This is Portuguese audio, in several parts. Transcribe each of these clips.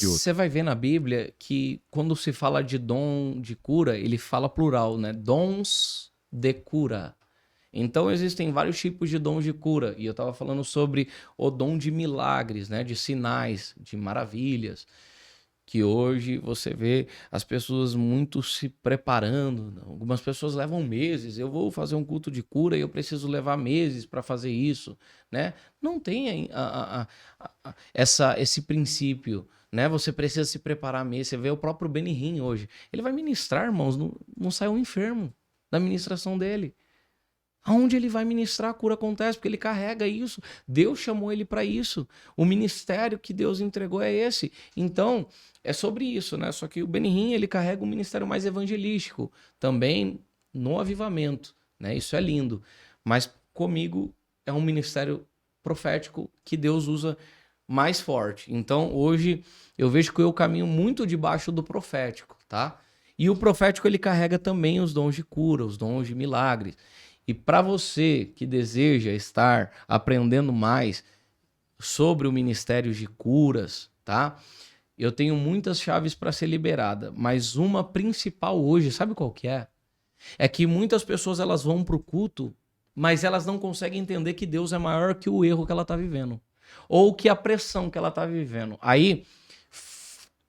que outro. Você vai ver na Bíblia que quando se fala de dom de cura, ele fala plural, né? Dons de cura. Então existem vários tipos de dons de cura. E eu estava falando sobre o dom de milagres, né? De sinais, de maravilhas. Que hoje você vê as pessoas muito se preparando. Algumas pessoas levam meses. Eu vou fazer um culto de cura e eu preciso levar meses para fazer isso, né? Não tem esse princípio, né? Você precisa se preparar meses. Você vê o próprio Benihim hoje. Ele vai ministrar, irmãos, não sai um enfermo da ministração dele. Aonde ele vai ministrar, a cura acontece, porque ele carrega isso. Deus chamou ele para isso. O ministério que Deus entregou é esse. Então, é sobre isso, né? Só que o Benihim, ele carrega um ministério mais evangelístico, também no avivamento, né? Isso é lindo. Mas comigo é um ministério profético que Deus usa mais forte. Então, hoje, eu vejo que eu caminho muito debaixo do profético, tá? E o profético, ele carrega também os dons de cura, os dons de milagres. E para você que deseja estar aprendendo mais sobre o ministério de curas, tá? Eu tenho muitas chaves para ser liberada, mas uma principal hoje, sabe qual que é? É que muitas pessoas elas vão pro culto, mas elas não conseguem entender que Deus é maior que o erro que ela tá vivendo, ou que a pressão que ela tá vivendo. Aí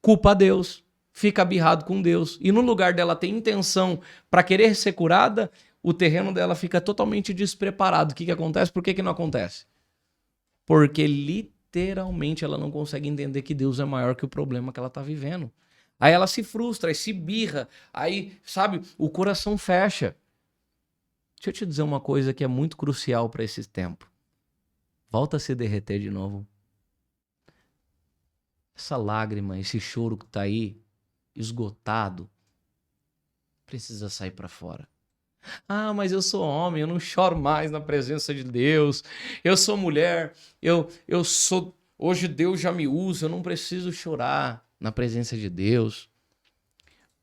culpa a Deus, fica birrado com Deus, e no lugar dela ter intenção para querer ser curada, o terreno dela fica totalmente despreparado. O que acontece? Por que não acontece? Porque literalmente ela não consegue entender que Deus é maior que o problema que ela está vivendo. Aí ela se frustra, aí se birra, aí, sabe, o coração fecha. Deixa eu te dizer uma coisa que é muito crucial para esse tempo. Volta a se derreter de novo. Essa lágrima, esse choro que está aí, esgotado, precisa sair para fora. Ah, mas eu sou homem, eu não choro mais na presença de Deus. Eu sou mulher, eu sou. Hoje Deus já me usa, eu não preciso chorar na presença de Deus.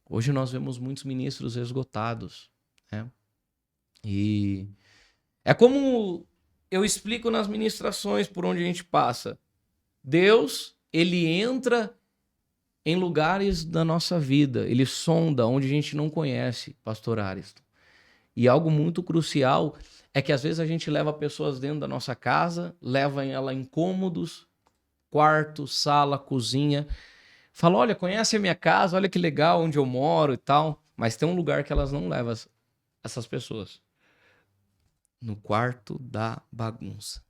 Hoje nós vemos muitos ministros esgotados, né? E é como eu explico nas ministrações por onde a gente passa. Deus, ele entra em lugares da nossa vida, ele sonda onde a gente não conhece, pastor Ariston. E algo muito crucial é que às vezes a gente leva pessoas dentro da nossa casa, leva ela em cômodos, quarto, sala, cozinha. Fala, olha, conhece a minha casa, olha que legal onde eu moro e tal. Mas tem um lugar que elas não levam essas pessoas. No quarto da bagunça.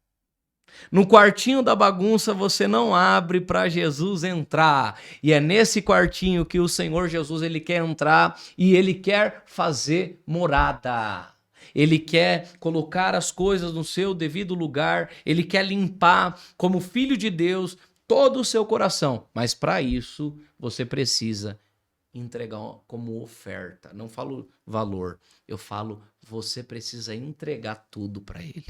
No quartinho da bagunça você não abre para Jesus entrar. E é nesse quartinho que o Senhor Jesus ele quer entrar e ele quer fazer morada. Ele quer colocar as coisas no seu devido lugar, ele quer limpar como filho de Deus todo o seu coração. Mas para isso você precisa entregar como oferta. Não falo valor, eu falo você precisa entregar tudo para ele.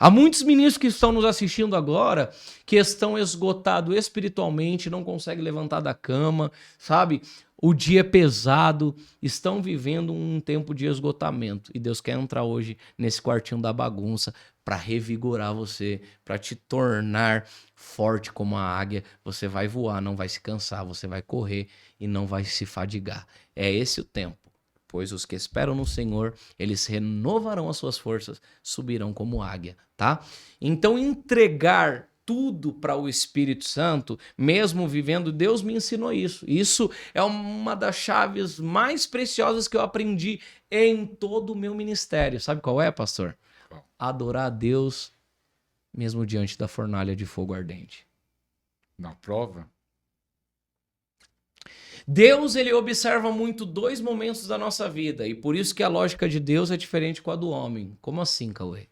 Há muitos ministros que estão nos assistindo agora que estão esgotados espiritualmente, não conseguem levantar da cama, sabe? O dia é pesado, estão vivendo um tempo de esgotamento. E Deus quer entrar hoje nesse quartinho da bagunça para revigorar você, para te tornar forte como a águia. Você vai voar, não vai se cansar, você vai correr e não vai se fadigar. É esse o tempo. Pois os que esperam no Senhor, eles renovarão as suas forças, subirão como águia, tá? Então entregar tudo para o Espírito Santo, mesmo vivendo, Deus me ensinou isso. Isso é uma das chaves mais preciosas que eu aprendi em todo o meu ministério. Sabe qual é, pastor? Adorar a Deus mesmo diante da fornalha de fogo ardente. Na prova? Deus, ele observa muito dois momentos da nossa vida, e por isso que a lógica de Deus é diferente com a do homem. Como assim, Cauê?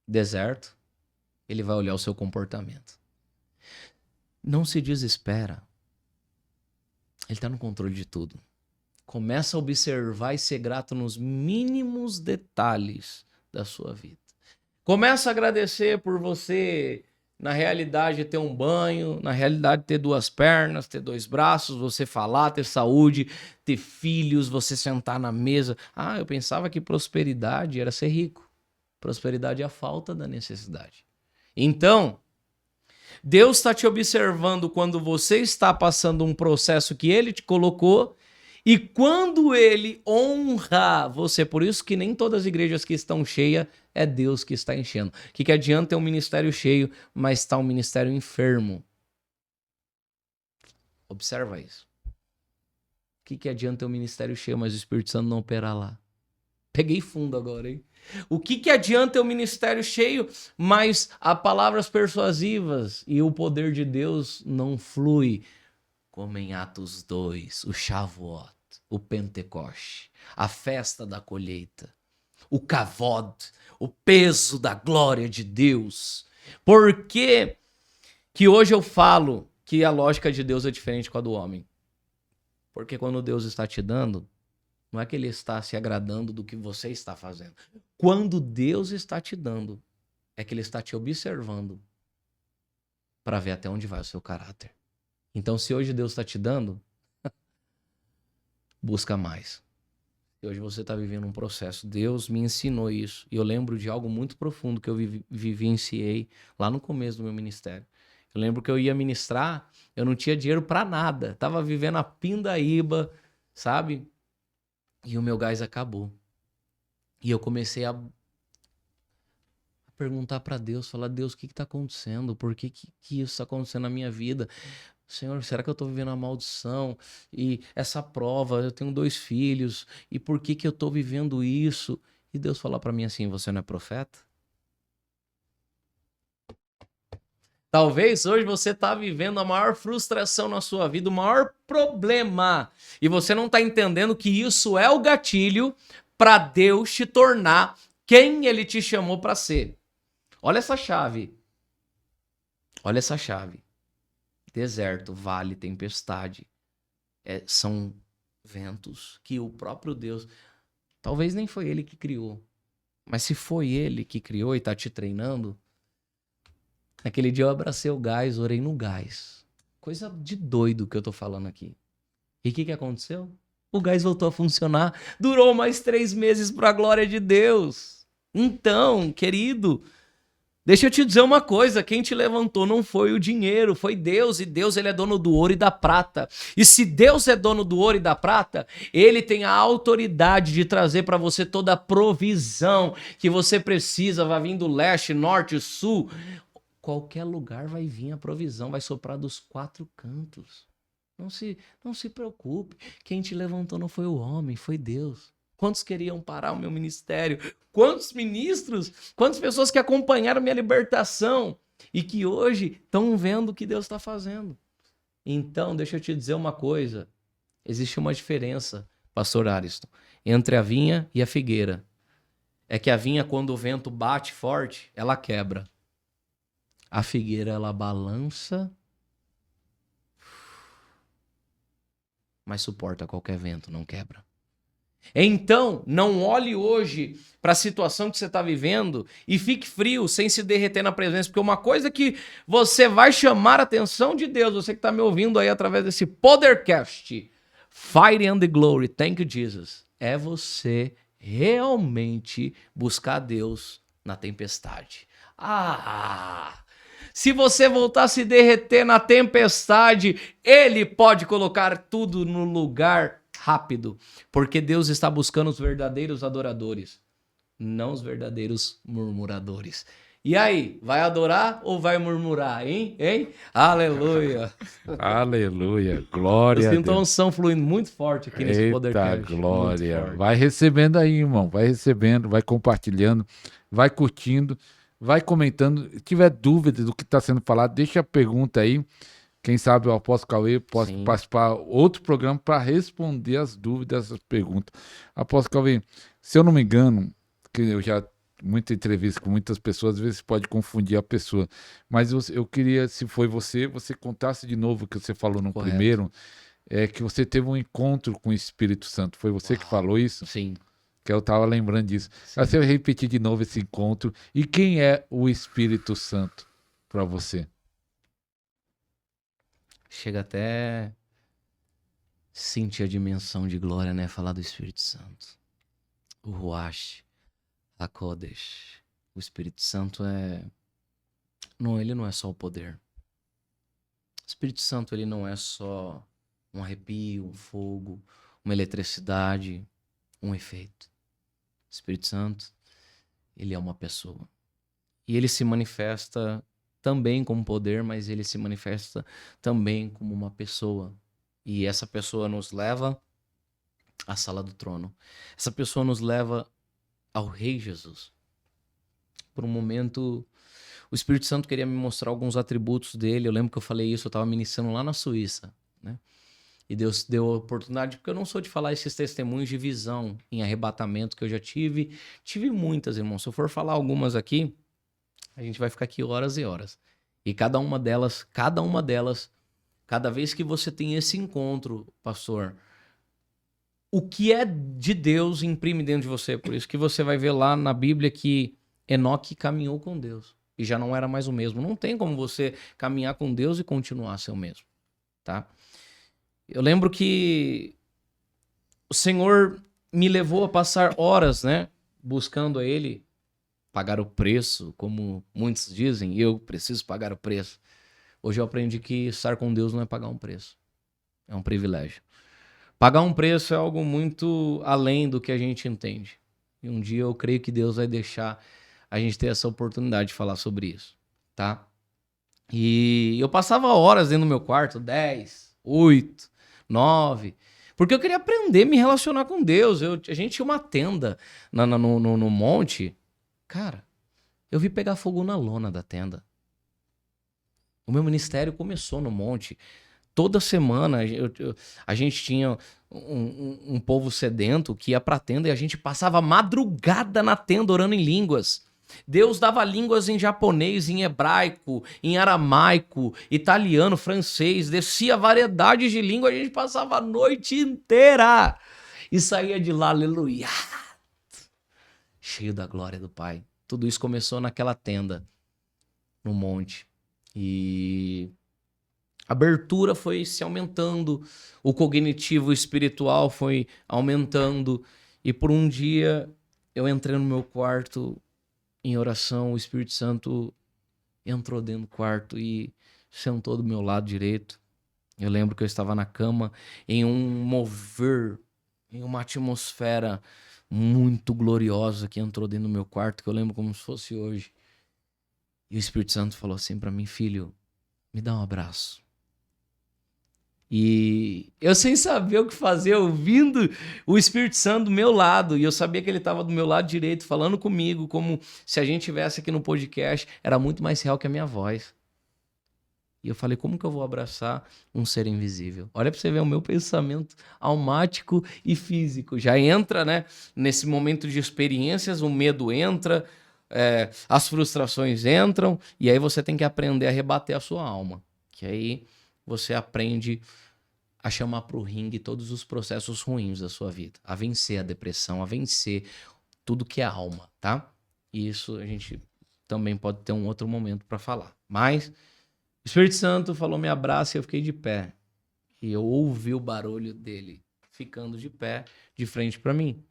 Deserto, ele vai olhar o seu comportamento. Não se desespera. Ele está no controle de tudo. Começa a observar e ser grato nos mínimos detalhes da sua vida. Começa a agradecer por você, na realidade, ter um banho, na realidade, ter duas pernas, ter dois braços, você falar, ter saúde, ter filhos, você sentar na mesa. Ah, eu pensava que prosperidade era ser rico. Prosperidade é a falta da necessidade. Então, Deus está te observando quando você está passando um processo que ele te colocou e quando ele honra você. Por isso que nem todas as igrejas que estão cheias é Deus que está enchendo. O que adianta ter um ministério cheio, mas está um ministério enfermo? Observa isso. O que adianta ter um ministério cheio, mas o Espírito Santo não operar lá? Peguei fundo agora, hein? O que adianta ter um ministério cheio, mas as palavras persuasivas e o poder de Deus não flui? Como em Atos 2, o Shavuot, o Pentecoste, a festa da colheita, o Kavod, o peso da glória de Deus. Por que hoje eu falo que a lógica de Deus é diferente com a do homem? Porque quando Deus está te dando, não é que ele está se agradando do que você está fazendo. Quando Deus está te dando, é que ele está te observando para ver até onde vai o seu caráter. Então, se hoje Deus está te dando, busca mais. E hoje você está vivendo um processo. Deus me ensinou isso. E eu lembro de algo muito profundo que eu vivenciei lá no começo do meu ministério. Eu lembro que eu ia ministrar, eu não tinha dinheiro para nada. Tava vivendo a pindaíba, sabe? E o meu gás acabou. E eu comecei a perguntar para Deus, falar, Deus, o que está acontecendo? Por que isso está acontecendo na minha vida? Senhor, será que eu estou vivendo uma maldição? E essa prova, eu tenho 2 filhos, e por que eu estou vivendo isso? E Deus falou para mim assim, você não é profeta? Talvez hoje você está vivendo a maior frustração na sua vida, o maior problema. E você não está entendendo que isso é o gatilho para Deus te tornar quem Ele te chamou para ser. Olha essa chave. Olha essa chave. Deserto, vale, tempestade. São ventos que o próprio Deus... Talvez nem foi Ele que criou. Mas se foi Ele que criou e está te treinando... Naquele dia eu abracei o gás, orei no gás. Coisa de doido que eu tô falando aqui. E o que aconteceu? O gás voltou a funcionar. Durou mais 3 meses para a glória de Deus. Então, querido, deixa eu te dizer uma coisa. Quem te levantou não foi o dinheiro, foi Deus. E Deus, ele é dono do ouro e da prata. E se Deus é dono do ouro e da prata, ele tem a autoridade de trazer para você toda a provisão que você precisa. Vai vir do leste, norte, sul... Qualquer lugar vai vir a provisão, vai soprar dos 4 cantos. Não se preocupe. Quem te levantou não foi o homem, foi Deus. Quantos queriam parar o meu ministério? Quantos ministros? Quantas pessoas que acompanharam minha libertação e que hoje estão vendo o que Deus está fazendo? Então, deixa eu te dizer uma coisa. Existe uma diferença, pastor Ariston, entre a vinha e a figueira. É que a vinha, quando o vento bate forte, ela quebra. A figueira, ela balança, mas suporta qualquer vento, não quebra. Então, não olhe hoje para a situação que você está vivendo e fique frio, sem se derreter na presença, porque uma coisa que você vai chamar a atenção de Deus, você que está me ouvindo aí através desse Podercast, Fire and the Glory, thank you Jesus, é você realmente buscar Deus na tempestade. Se você voltar a se derreter na tempestade, ele pode colocar tudo no lugar rápido, porque Deus está buscando os verdadeiros adoradores, não os verdadeiros murmuradores. E aí, vai adorar ou vai murmurar, hein? Aleluia. Aleluia, glória a Deus. Eu sinto a unção fluindo muito forte aqui nesse Podercast. Eita, glória. Vai recebendo aí, irmão, vai recebendo, vai compartilhando, vai curtindo. Vai comentando. Se tiver dúvida do que está sendo falado, deixa a pergunta aí. Quem sabe o Apóstolo Cauê possa participar outro programa para responder as dúvidas, as perguntas. Apóstolo Cauê, se eu não me engano, que eu já muita entrevista com muitas pessoas, às vezes pode confundir a pessoa. Mas eu queria, se foi você contasse de novo o que você falou no primeiro, que você teve um encontro com o Espírito Santo. Foi você que falou isso? Sim. Que eu estava lembrando disso. Assim, eu repetir de novo esse encontro. E quem é o Espírito Santo para você? Chega até sentir a dimensão de glória, né? Falar do Espírito Santo. O Ruach, a Kodesh. O Espírito Santo ele não é só o poder. Espírito Santo, ele não é só um arrepio, um fogo, uma eletricidade, um efeito. O Espírito Santo, ele é uma pessoa. E ele se manifesta também como poder, mas ele se manifesta também como uma pessoa. E essa pessoa nos leva à sala do trono. Essa pessoa nos leva ao Rei Jesus. Por um momento, o Espírito Santo queria me mostrar alguns atributos dele. Eu lembro que eu falei isso, eu estava ministrando lá na Suíça, né? E Deus deu a oportunidade, porque eu não sou de falar esses testemunhos de visão em arrebatamento que eu já tive. Tive muitas, irmãos. Se eu for falar algumas aqui, a gente vai ficar aqui horas e horas. E cada uma delas, cada vez que você tem esse encontro, pastor, o que é de Deus imprime dentro de você. Por isso que você vai ver lá na Bíblia que Enoque caminhou com Deus e já não era mais o mesmo. Não tem como você caminhar com Deus e continuar a ser o mesmo, tá? Eu lembro que o Senhor me levou a passar horas, né, buscando a Ele, pagar o preço, como muitos dizem, eu preciso pagar o preço. Hoje eu aprendi que estar com Deus não é pagar um preço, é um privilégio. Pagar um preço é algo muito além do que a gente entende. E um dia eu creio que Deus vai deixar a gente ter essa oportunidade de falar sobre isso, tá? E eu passava horas dentro do meu quarto, 10, 8, 9, porque eu queria aprender a me relacionar com Deus. A gente tinha uma tenda no monte. Cara, eu vi pegar fogo na lona da tenda. O meu ministério começou no monte. Toda semana a gente tinha um povo sedento que ia pra tenda e a gente passava madrugada na tenda orando em línguas. Deus dava línguas em japonês, em hebraico, em aramaico, italiano, francês, descia variedades de língua, a gente passava a noite inteira e saía de lá, aleluia, cheio da glória do Pai. Tudo isso começou naquela tenda, no monte. E a abertura foi se aumentando, o cognitivo espiritual foi aumentando. E por um dia eu entrei no meu quarto em oração, o Espírito Santo entrou dentro do quarto e sentou do meu lado direito. Eu lembro que eu estava na cama em um mover, em uma atmosfera muito gloriosa que entrou dentro do meu quarto, que eu lembro como se fosse hoje. E o Espírito Santo falou assim para mim: filho, me dá um abraço. E eu sem saber o que fazer, ouvindo o Espírito Santo do meu lado, e eu sabia que ele estava do meu lado direito, falando comigo, como se a gente estivesse aqui no podcast, era muito mais real que a minha voz. E eu falei, como que eu vou abraçar um ser invisível? Olha para você ver o meu pensamento almático e físico. Já entra, né, nesse momento de experiências, o medo entra, as frustrações entram, e aí você tem que aprender a rebater a sua alma. Que aí você aprende a chamar para o ringue todos os processos ruins da sua vida, a vencer a depressão, a vencer tudo que é alma, tá? E isso a gente também pode ter um outro momento para falar. Mas o Espírito Santo falou, me abraça, e eu fiquei de pé. E eu ouvi o barulho dele ficando de pé, de frente para mim.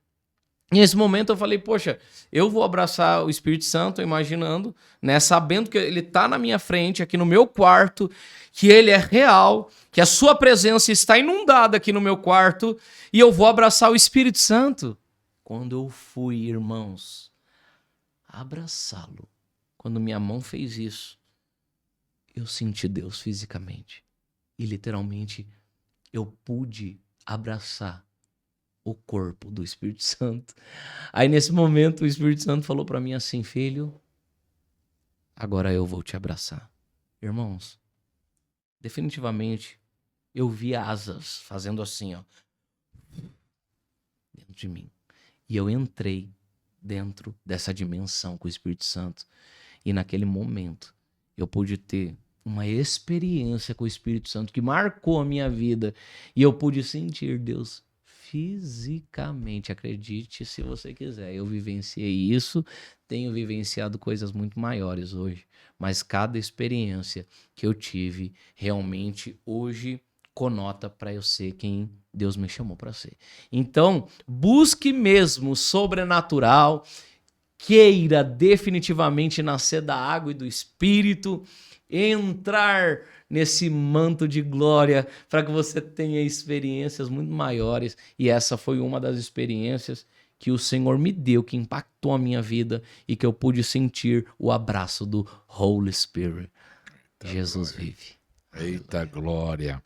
E nesse momento eu falei, poxa, eu vou abraçar o Espírito Santo, imaginando, né, sabendo que ele está na minha frente, aqui no meu quarto, que ele é real, que a sua presença está inundada aqui no meu quarto, e eu vou abraçar o Espírito Santo. Quando eu fui, irmãos, abraçá-lo, quando minha mão fez isso, eu senti Deus fisicamente. E literalmente eu pude abraçar o corpo do Espírito Santo. Aí nesse momento o Espírito Santo falou para mim assim, filho, agora eu vou te abraçar. Irmãos, definitivamente eu vi asas fazendo assim, ó, dentro de mim. E eu entrei dentro dessa dimensão com o Espírito Santo. E naquele momento eu pude ter uma experiência com o Espírito Santo que marcou a minha vida. E eu pude sentir Deus fisicamente, acredite se você quiser. Eu vivenciei isso, tenho vivenciado coisas muito maiores hoje, mas cada experiência que eu tive realmente hoje conota para eu ser quem Deus me chamou para ser. Então, busque mesmo o sobrenatural, queira definitivamente nascer da água e do Espírito, entrar nesse manto de glória para que você tenha experiências muito maiores. E essa foi uma das experiências que o Senhor me deu, que impactou a minha vida e que eu pude sentir o abraço do Holy Spirit. Jesus vive. Eita glória.